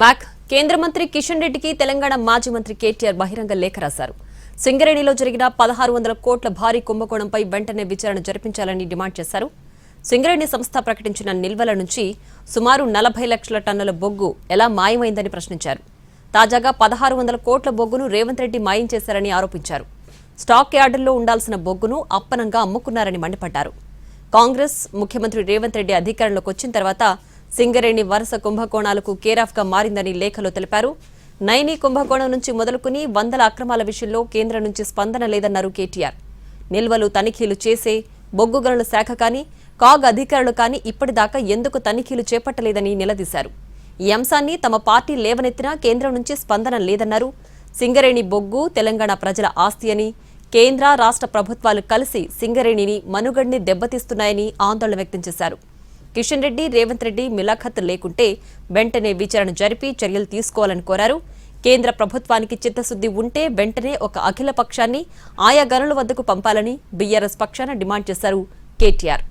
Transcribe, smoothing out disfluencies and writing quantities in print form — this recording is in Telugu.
బ్యాక్ కేంద్ర మంత్రి కిషన్ రెడ్డికి తెలంగాణ మాజీ మంత్రి కేటీఆర్ బహిరంగ లేఖ రాశారు. సింగరేణిలో జరిగిన 1600 కోట్ల భారీ కుంభకోణంపై వెంటనే విచారణ జరిపించాలని డిమాండ్ చేశారు. సింగరేణి సంస్థ ప్రకటించిన నిల్వల నుంచి సుమారు 40 లక్షల టన్నుల బొగ్గు ఎలా మాయమైందని ప్రశ్నించారు. తాజాగా 1600 కోట్ల బొగ్గును రేవంత్ రెడ్డి మాయం చేశారని ఆరోపించారు. స్టాక్ యార్డుల్లో ఉండాల్సిన బొగ్గును అప్పనంగా అమ్ముకున్నారని మండిపడ్డారు. కాంగ్రెస్ ముఖ్యమంత్రి రేవంత్ రెడ్డి అధికారంలోకి వచ్చిన తర్వాత సింగరేణి వరుస కుంభకోణాలకు కేరాఫ్గా మారిందని లేఖలో తెలిపారు. నైని కుంభకోణం నుంచి మొదలుకుని వందల అక్రమాల విషయంలో కేంద్రం నుంచి స్పందన లేదన్నారు కేటీఆర్. నిల్వలు తనిఖీలు చేసే బొగ్గు గనుల శాఖ కానీ కాగ్ అధికారులు కానీ ఇప్పటిదాకా ఎందుకు తనిఖీలు చేపట్టలేదని నిలదీశారు. ఈ అంశాన్ని తమ పార్టీ లేవనెత్తినా కేంద్రం నుంచి స్పందన లేదన్నారు. సింగరేణి బొగ్గు తెలంగాణ ప్రజల ఆస్తి అని, కేంద్ర రాష్ట్ర ప్రభుత్వాలు కలిసి సింగరేణిని మనుగడ్ని దెబ్బతీస్తున్నాయని ఆందోళన వ్యక్తం చేశారు. కిషన్ రెడ్డి, రేవంత్ రెడ్డి మిలాఖత్ లేకుంటే వెంటనే విచారణ జరిపి చర్యలు తీసుకోవాలని కోరారు. కేంద్ర ప్రభుత్వానికి చిత్తశుద్ది ఉంటే వెంటనే ఒక అఖిల పక్షాన్ని ఆయా గనుల వద్దకు పంపాలని బీఆర్ఎస్ పక్షాన డిమాండ్ చేశారు కేటీఆర్.